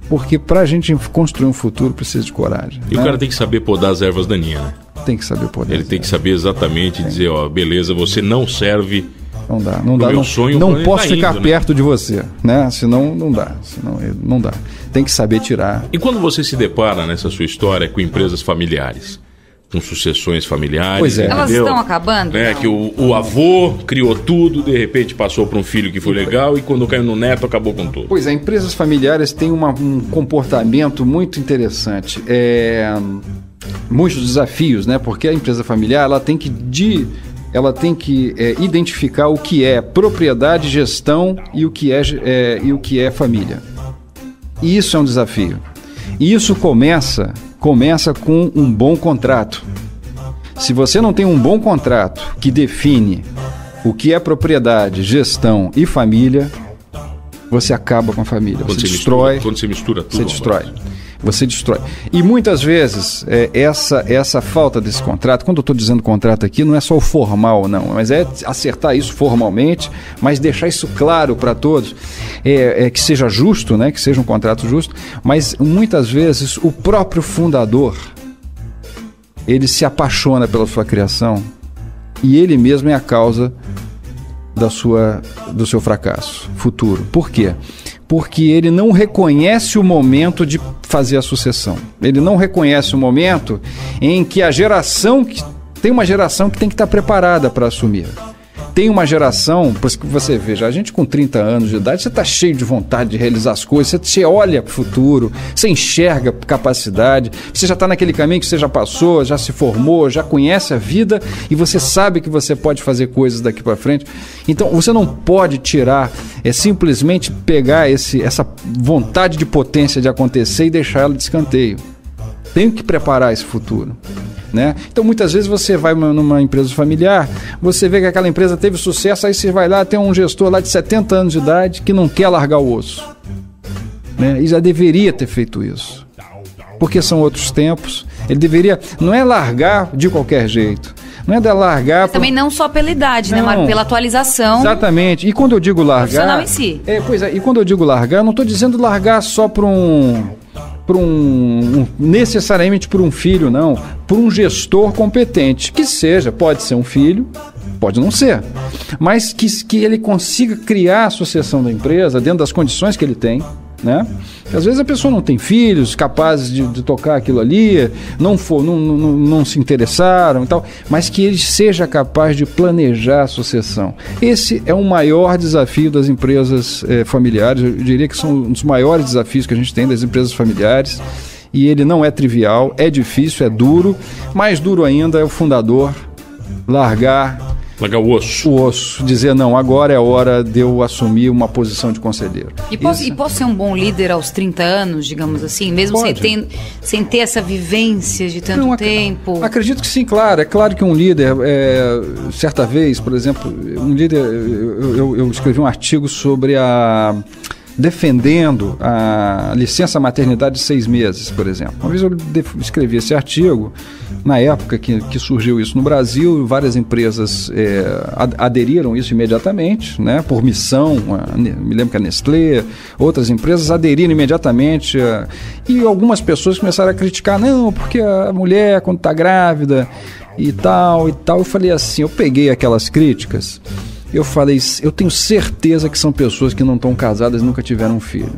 porque para a gente construir um futuro precisa de coragem. E o cara tem que saber podar as ervas daninhas, né? Tem que saber podar. Ele tem que saber exatamente dizer, beleza, você não serve... Não dá. Não posso ficar perto de você, né? Senão não dá. Não dá. Tem que saber tirar. E quando você se depara nessa sua história com empresas familiares, com sucessões familiares... Pois é. Elas estão acabando? Que o avô criou tudo, de repente passou para um filho que foi legal, e quando caiu no neto acabou com tudo. Pois é, empresas familiares têm um comportamento muito interessante. Muitos desafios, né? Porque a empresa familiar ela tem que identificar o que é propriedade, gestão e o que é família. E isso é um desafio. E isso começa com um bom contrato. Se você não tem um bom contrato que define o que é propriedade, gestão e família, você acaba com a família. Quando você mistura tudo. Você destrói. Você destrói. E muitas vezes, essa falta desse contrato, quando eu estou dizendo contrato aqui, não é só o formal, não, mas é acertar isso formalmente, mas deixar isso claro para todos, que seja justo, né, que seja um contrato justo, mas muitas vezes o próprio fundador, ele se apaixona pela sua criação e ele mesmo é a causa do seu fracasso futuro. Por quê? Porque ele não reconhece o momento de fazer a sucessão. Ele não reconhece o momento em que tem uma geração que tem que estar preparada para assumir. Tem uma geração, por isso que você veja, a gente com 30 anos de idade, você está cheio de vontade de realizar as coisas, você olha para o futuro, você enxerga capacidade, você já está naquele caminho que você já passou, já se formou, já conhece a vida e você sabe que você pode fazer coisas daqui para frente. Então, você não pode tirar, simplesmente pegar essa vontade de potência de acontecer e deixar ela de escanteio. Tem que preparar esse futuro. Né? Então muitas vezes você vai numa empresa familiar, você vê que aquela empresa teve sucesso, aí você vai lá, tem um gestor lá de 70 anos de idade que não quer largar o osso, né? E já deveria ter feito isso, porque são outros tempos. Ele deveria, não é largar de qualquer jeito, não é de largar... Mas também não só pela idade, né, Mário? Pela atualização. Exatamente, e quando eu digo largar... Profissional em si. E quando eu digo largar, eu não estou dizendo largar só necessariamente por um filho, não, por um gestor competente, que seja, pode ser um filho, pode não ser, mas que ele consiga criar a sucessão da empresa dentro das condições que ele tem, né? Às vezes a pessoa não tem filhos capazes de tocar aquilo ali, não se interessaram e tal, mas que ele seja capaz de planejar a sucessão. Esse é o maior desafio das empresas familiares. Eu diria que são um dos maiores desafios que a gente tem das empresas familiares, e ele não é trivial, é difícil, é duro. Mais duro ainda é o fundador largar o osso. O osso. Dizer, não, agora é hora de eu assumir uma posição de conselheiro. E posso ser um bom líder aos 30 anos, digamos assim, mesmo sem ter essa vivência de tanto tempo? Acredito que sim, claro. É claro que um líder, certa vez, por exemplo, um líder, eu escrevi um artigo sobre defendendo a licença maternidade de 6 meses, por exemplo. Uma vez eu escrevi esse artigo, na época que surgiu isso no Brasil, várias empresas aderiram isso imediatamente, né, por missão. Me lembro que a Nestlé, outras empresas aderiram imediatamente, e algumas pessoas começaram a criticar, não, porque a mulher, quando está grávida e tal, eu falei assim, eu peguei aquelas críticas. Eu falei, eu tenho certeza que são pessoas que não estão casadas e nunca tiveram um filho.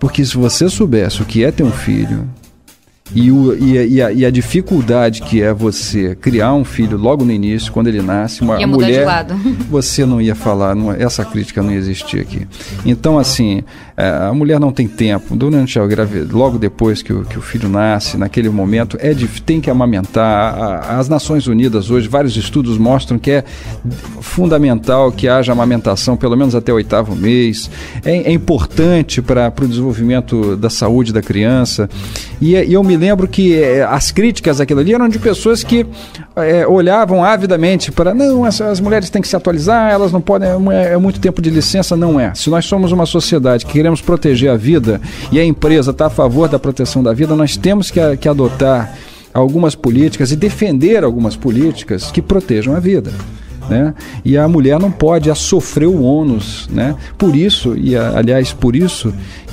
Porque se você soubesse o que é ter um filho e a dificuldade que é você criar um filho logo no início, quando ele nasce, uma mulher, de lado. Você não ia falar, essa crítica não ia existir aqui. Então, assim, a mulher não tem tempo, durante a gravidez, logo depois que o filho nasce, naquele momento, tem que amamentar. As Nações Unidas hoje, vários estudos mostram que é fundamental que haja amamentação pelo menos até o 8º mês. É importante para o desenvolvimento da saúde da criança. E eu me lembro que as críticas àquilo ali eram de pessoas que olhavam avidamente para, não, as mulheres têm que se atualizar, elas não podem, é muito tempo de licença. Não é. Se nós somos uma sociedade que queremos proteger a vida e a empresa está a favor da proteção da vida, nós temos que adotar algumas políticas e defender algumas políticas que protejam a vida, né? E a mulher não pode sofrer o ônus, né? Por isso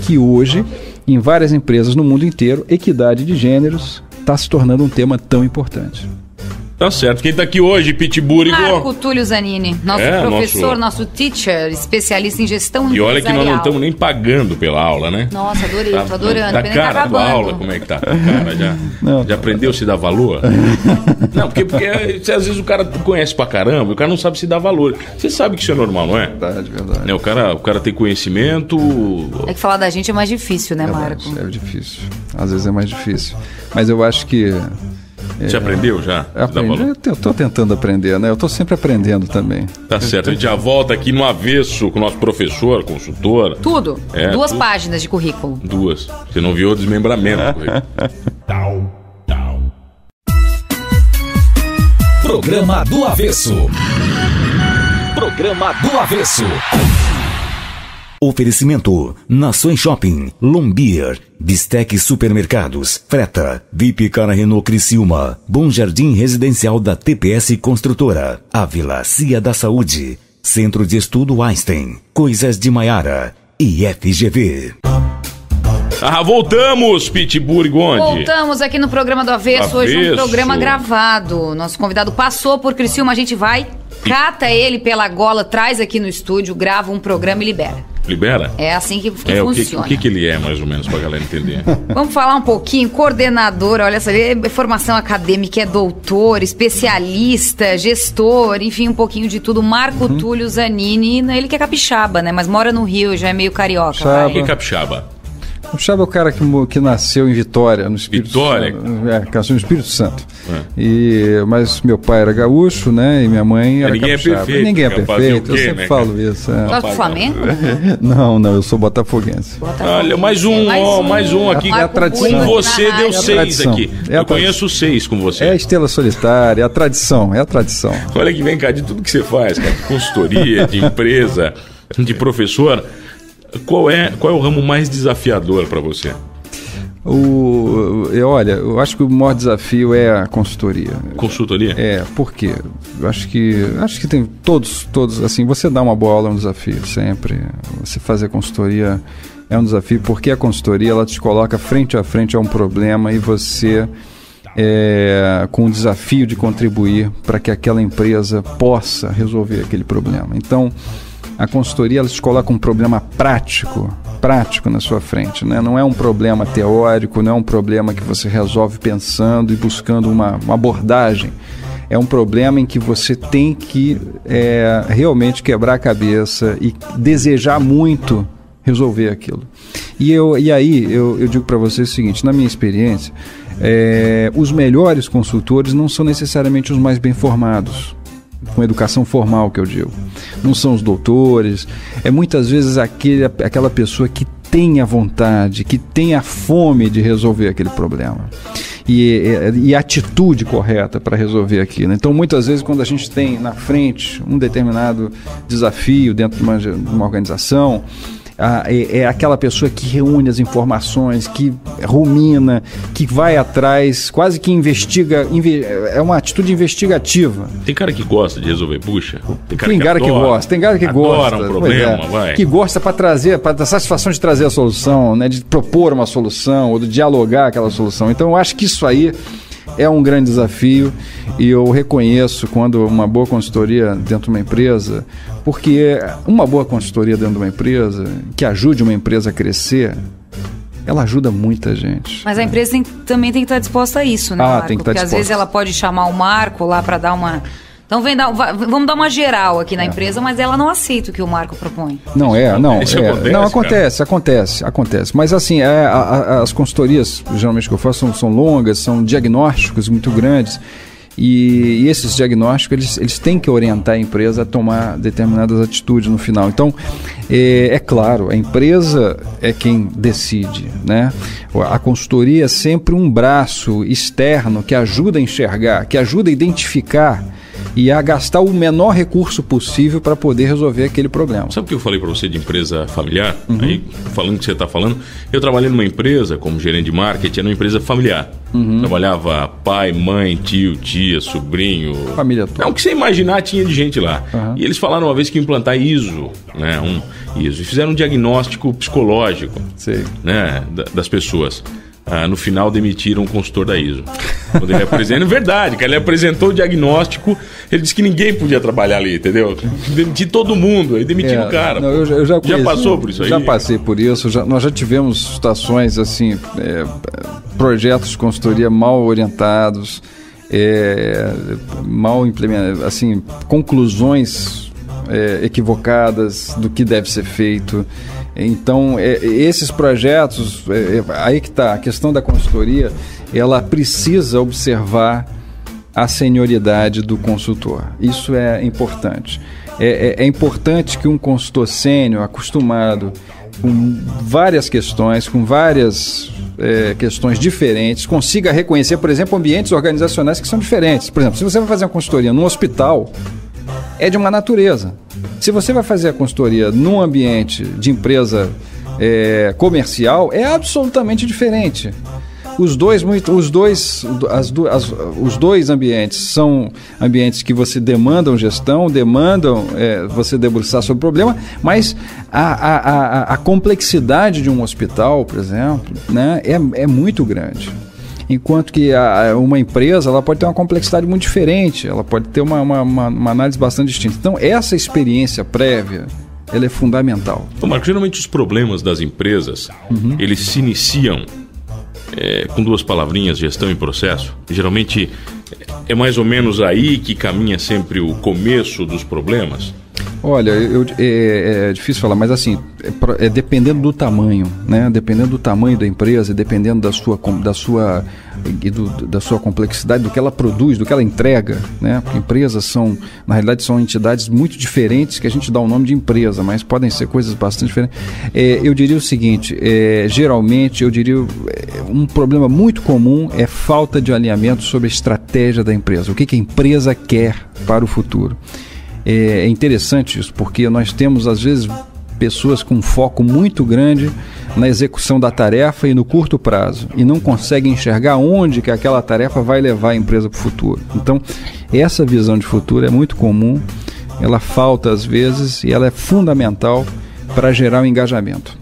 que hoje, em várias empresas no mundo inteiro, equidade de gêneros está se tornando um tema tão importante. Tá certo. Quem tá aqui hoje, Pitburigo? Marco Túlio Zanini, nosso professor, nosso teacher, especialista em gestão empresarial. E olha que nós não estamos nem pagando pela aula, né? Nossa, adorei, tô adorando. Tá cara da aula, como é que tá? Cara, já aprendeu a se dar valor? Não, porque às vezes o cara conhece pra caramba, o cara não sabe se dar valor. Você sabe que isso é normal, não é? Verdade, verdade. Né? O cara tem conhecimento... É que falar da gente é mais difícil, né, Marco? É difícil. Às vezes é mais difícil. Mas eu acho que... Você aprendeu já? Eu estou tentando aprender, né? Eu estou sempre aprendendo também. Tá certo. A gente já volta aqui no avesso com o nosso professor, consultor. Tudo. 2 páginas de currículo. 2. Você não viu o desmembramento do currículo. Programa do Avesso. Programa do Avesso. Oferecimento: Nações Shopping, Lombier, Bistec Supermercados, Freta, VIP Car Renault Criciúma, Bom Jardim Residencial da TPS Construtora, Ávila Cia da Saúde, Centro de Estudo Einstein, Coisas de Maiara e FGV. Voltamos, Pitbull e Gondi. Voltamos aqui no programa do Avesso. Hoje um programa gravado. Nosso convidado passou por Criciúma, a gente vai, cata ele pela gola, traz aqui no estúdio, grava um programa e libera. Libera? É assim que funciona. O que ele é, mais ou menos, pra galera entender? Vamos falar um pouquinho. Coordenador, olha só, ele é formação acadêmica, é doutor, especialista, gestor, enfim, um pouquinho de tudo. Marco Túlio Zanini, ele que é capixaba, né? Mas mora no Rio, já é meio carioca. O que é capixaba? Capixaba é o cara que nasceu em Vitória, no Espírito Santo. Nasceu no Espírito Santo. Mas meu pai era gaúcho, né? E minha mãe era capixaba. Ninguém é perfeito. Eu sempre falo isso. Gosta do Flamengo? Não, eu sou botafoguense. Olha, mais um aqui. É a tradição. Com você deu 6 aqui. Eu conheço 6 com você. É a estrela solitária, é a tradição. Olha que vem cá, de tudo que você faz, cara, de consultoria, de empresa, de professor. Qual é o ramo mais desafiador para você? Olha, eu acho que o maior desafio é a consultoria. Consultoria? Por quê? Eu acho que tem todos, assim, você dar uma boa aula é um desafio sempre. Você fazer consultoria é um desafio, porque a consultoria, ela te coloca frente a frente a um problema e você, com o desafio de contribuir para que aquela empresa possa resolver aquele problema. Então, a consultoria, ela te coloca um problema prático na sua frente, né? Não é um problema teórico, não é um problema que você resolve pensando e buscando uma abordagem. É um problema em que você tem que realmente quebrar a cabeça e desejar muito resolver aquilo. E aí eu digo para você o seguinte, na minha experiência, os melhores consultores não são necessariamente os mais bem formados, com educação formal, que eu digo. Não são os doutores, muitas vezes aquela pessoa que tem a vontade, que tem a fome de resolver aquele problema e a atitude correta para resolver aquilo. Então, muitas vezes, quando a gente tem na frente um determinado desafio dentro de uma organização, é aquela pessoa que reúne as informações, que rumina, que vai atrás, quase que investiga, é uma atitude investigativa. Tem cara que gosta de resolver bucha? Tem cara que gosta, adora um problema, que gosta para dar satisfação de trazer a solução, né, de propor uma solução ou de dialogar aquela solução. Então eu acho que isso aí é um grande desafio e eu reconheço quando uma boa consultoria dentro de uma empresa, porque uma boa consultoria dentro de uma empresa que ajude uma empresa a crescer, ela ajuda muita gente. Mas a empresa também tem que estar disposta a isso, né, Marco? Tem que estar porque disposta. Às vezes ela pode chamar o Marco lá para dar uma... Então vamos dar uma geral aqui na empresa, mas ela não aceita o que o Marco propõe. Acontece. Mas assim, as consultorias, geralmente que eu faço, são longas, são diagnósticos muito grandes. E esses diagnósticos, eles têm que orientar a empresa a tomar determinadas atitudes no final. Então, é claro, a empresa é quem decide, né? A consultoria é sempre um braço externo que ajuda a enxergar, que ajuda a identificar e a gastar o menor recurso possível para poder resolver aquele problema. Sabe o que eu falei para você de empresa familiar? Aí, falando o que você está falando, eu trabalhei numa empresa como gerente de marketing, numa empresa familiar. Trabalhava pai, mãe, tio, tia, sobrinho. Família toda. O que você imaginar tinha de gente lá. E eles falaram uma vez que implantar ISO, né? ISO. E fizeram um diagnóstico psicológico, né? Das pessoas. No final demitiram o consultor da ISO. Quando ele apresentou, verdade, cara, ele apresentou o diagnóstico, ele disse que ninguém podia trabalhar ali, entendeu? Demitir todo mundo, aí demitiram o cara. Não, eu já passou por isso aí? Já passei por isso, nós já tivemos situações assim, projetos de consultoria mal orientados, mal implementados, assim, conclusões equivocadas do que deve ser feito. Então, esses projetos, aí que está, a questão da consultoria, ela precisa observar a senioridade do consultor. Isso é importante. É importante que um consultor sênior, acostumado com várias questões, com várias questões diferentes, consiga reconhecer, por exemplo, ambientes organizacionais que são diferentes. Por exemplo, se você vai fazer uma consultoria num hospital, é de uma natureza. Se você vai fazer a consultoria num ambiente de empresa comercial, é absolutamente diferente. Os dois ambientes são ambientes que você demandam gestão, demandam você debruçar sobre o problema, mas a complexidade de um hospital, por exemplo, né, é muito grande. Enquanto que uma empresa ela pode ter uma complexidade muito diferente, ela pode ter uma análise bastante distinta. Então, essa experiência prévia, ela é fundamental. Então, Marco, geralmente os problemas das empresas, eles se iniciam com duas palavrinhas, gestão e processo. Geralmente é mais ou menos aí que caminha sempre o começo dos problemas. Olha, é difícil falar, mas assim, dependendo do tamanho, né? Dependendo do tamanho da empresa, dependendo da sua complexidade, do que ela produz, do que ela entrega, né? Porque empresas na realidade, são entidades muito diferentes que a gente dá o nome de empresa, mas podem ser coisas bastante diferentes. Eu diria o seguinte, geralmente, um problema muito comum é falta de alinhamento sobre a estratégia da empresa, o que a empresa quer para o futuro. É interessante isso, porque nós temos, às vezes, pessoas com foco muito grande na execução da tarefa e no curto prazo, e não conseguem enxergar onde que aquela tarefa vai levar a empresa para o futuro. Então, essa visão de futuro é muito comum, ela falta às vezes, e ela é fundamental para gerar o engajamento.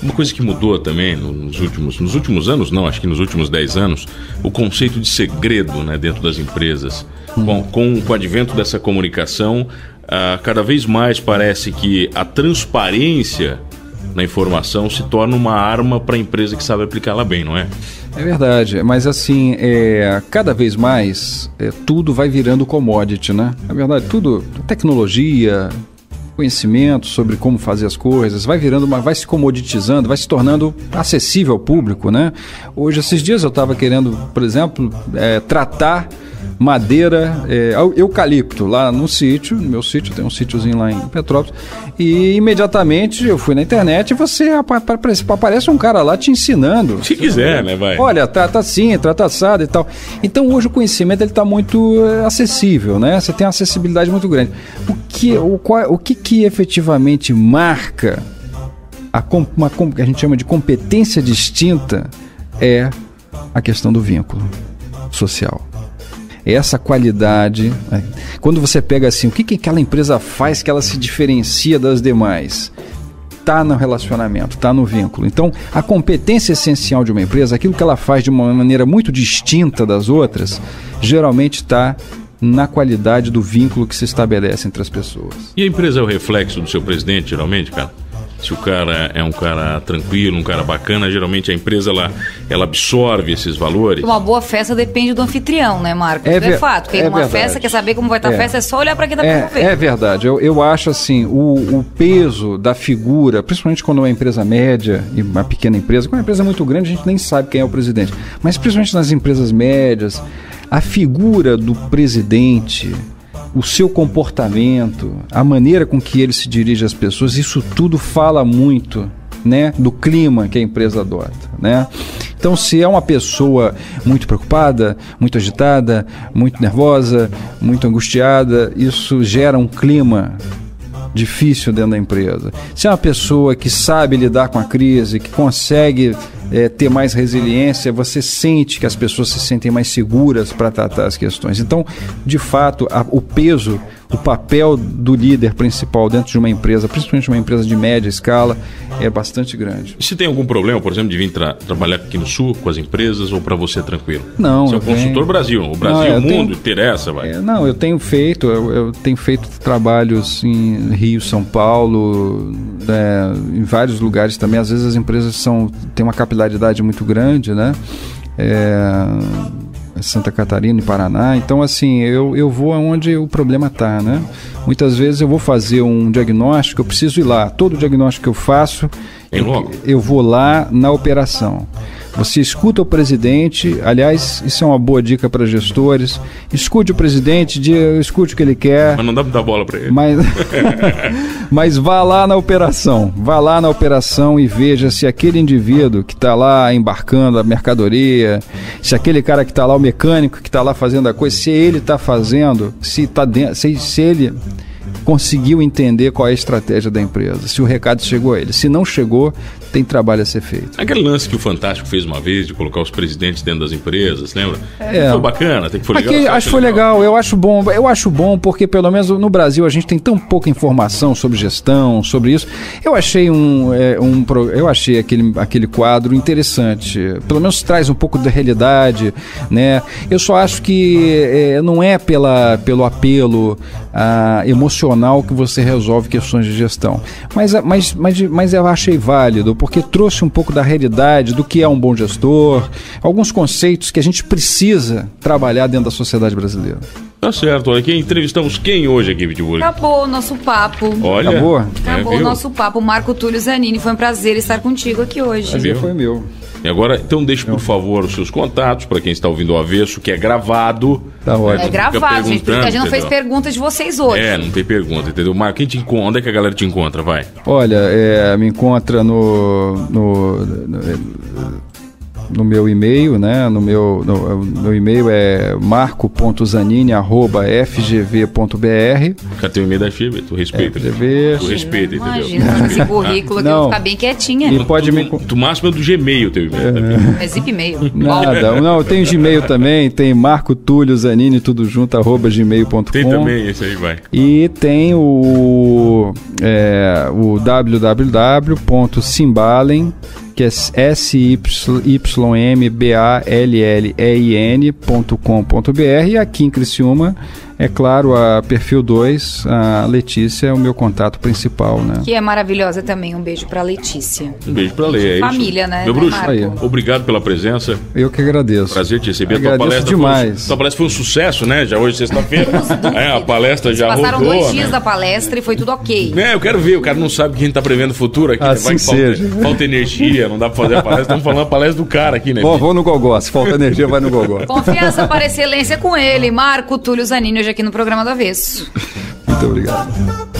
Uma coisa que mudou também nos últimos anos, não, acho que nos últimos 10 anos, o conceito de segredo, né, dentro das empresas. Com o advento dessa comunicação, cada vez mais parece que a transparência na informação se torna uma arma para a empresa que sabe aplicá-la bem, não é? É verdade, mas assim, cada vez mais tudo vai virando commodity, né? É verdade, tudo, tecnologia, conhecimento sobre como fazer as coisas, vai se comoditizando, vai se tornando acessível ao público, né? Hoje, esses dias eu estava querendo, por exemplo, tratar madeira, eucalipto, lá no meu sítio, tem um sítiozinho lá em Petrópolis, e imediatamente eu fui na internet e aparece um cara lá te ensinando. Se quiser, né, vai. Olha, trata assim, trata assado e tal. Então hoje o conhecimento está muito acessível, né? Você tem uma acessibilidade muito grande. O que efetivamente marca que a gente chama de competência distinta é a questão do vínculo social. Essa qualidade, né? Quando você pega assim, o que aquela empresa faz que ela se diferencia das demais? Está no relacionamento, está no vínculo. Então, a competência essencial de uma empresa, aquilo que ela faz de uma maneira muito distinta das outras, geralmente está na qualidade do vínculo que se estabelece entre as pessoas. E a empresa é o reflexo do seu presidente, geralmente, cara? Se o cara é um cara tranquilo, um cara bacana, geralmente a empresa ela absorve esses valores. Uma boa festa depende do anfitrião, né, Marcos? É fato. Porque uma festa, quer saber como vai estar a festa, é só olhar para quem está promovendo. É verdade. Eu acho assim, o peso da figura, principalmente quando é uma empresa média e uma pequena empresa, quando é uma empresa muito grande, a gente nem sabe quem é o presidente. Mas principalmente nas empresas médias, a figura do presidente, o seu comportamento, a maneira com que ele se dirige às pessoas, isso tudo fala muito, né, do clima que a empresa adota, né? Então, se é uma pessoa muito preocupada, muito agitada, muito nervosa, muito angustiada, isso gera um clima difícil dentro da empresa. Se é uma pessoa que sabe lidar com a crise, que consegue ter mais resiliência, você sente que as pessoas se sentem mais seguras para tratar as questões. Então, de fato, o peso, o papel do líder principal dentro de uma empresa, principalmente uma empresa de média escala, é bastante grande. E se tem algum problema, por exemplo, de vir trabalhar aqui no Sul com as empresas, ou para você é tranquilo? Não. Você é o consultor Brasil. O Brasil, o mundo, interessa, vai. Não, eu tenho feito trabalhos em Rio, São Paulo, em vários lugares também. Às vezes as empresas têm uma capilaridade muito grande, né? Santa Catarina e Paraná. Então, assim, eu vou aonde o problema está, né? Muitas vezes eu vou fazer um diagnóstico, eu preciso ir lá. Todo diagnóstico que eu faço, eu vou lá na operação. Você escuta o presidente, aliás, isso é uma boa dica para gestores. Escute o presidente, escute o que ele quer. Mas não dá para dar bola para ele. Mas vá lá na operação. Vá lá na operação e veja se aquele indivíduo que está lá embarcando a mercadoria, se aquele cara que está lá, o mecânico que está lá fazendo a coisa, se ele está fazendo, se ele conseguiu entender qual é a estratégia da empresa, se o recado chegou a ele. Se não chegou, tem trabalho a ser feito. Aquele lance que o Fantástico fez uma vez de colocar os presidentes dentro das empresas, lembra? É. Foi bacana, tem que foi legal. Acho que foi legal, eu acho bom porque pelo menos no Brasil a gente tem tão pouca informação sobre gestão, sobre isso. Eu achei aquele quadro interessante, pelo menos traz um pouco da realidade, né? Eu só acho que não é pelo apelo emocional que você resolve questões de gestão, mas eu achei válido porque trouxe um pouco da realidade do que é um bom gestor, alguns conceitos que a gente precisa trabalhar dentro da sociedade brasileira. Tá certo, olha, entrevistamos quem hoje aqui, Pitbull? Acabou o nosso papo. Olha, Acabou o nosso papo. Marco Túlio Zanini, foi um prazer estar contigo aqui hoje. Prazer foi meu. E agora, então deixe, por favor, os seus contatos para quem está ouvindo o Avesso, que é gravado. Tá ótimo. É gravado, gente, porque a gente não fez perguntas de vocês hoje. Não tem pergunta, entendeu? Marco, quem te encontra? Onde é que a galera te encontra? Vai. Olha, me encontra no meu e-mail, né? Meu e-mail é marco.zanini@fgv.br. Cadê o e-mail da FGV? Tu respeita. FGV. Tu respeita, entendeu? Imagina, esse currículo que eu vou ficar bem quietinha. E pode Tu máximo é do Gmail, teu e-mail. É zip e-mail. Nada. Não, eu tenho Gmail também, tem Marco Túlio Zanini, tudo junto, @gmail.com. Tem também, esse aí vai. E tem o www.symbalen, que é SYMBALLEIN.com.br, e aqui em Criciúma, é claro, a Perfil 2, a Letícia é o meu contato principal, né? Que é maravilhosa também, um beijo pra Letícia. Um beijo pra Lê, é Família, isso. né? Meu bruxo, aí. Obrigado pela presença. Eu que agradeço. Prazer te receber. Agradeço Tua palestra demais. Tua palestra foi um sucesso, né? Já hoje, sexta-feira. A palestra já Passaram rodou. 2 dias da palestra e foi tudo ok. Eu quero ver, o cara não sabe quem tá prevendo o futuro aqui. Assim Vai que seja. falta energia, não dá pra fazer a palestra. Estamos falando a palestra do cara aqui, né? Vou no Gogó, se falta energia, vai no Gogó. Confiança para excelência com ele, Marco Túlio Zanini, hoje aqui no programa do Avesso. Muito obrigado.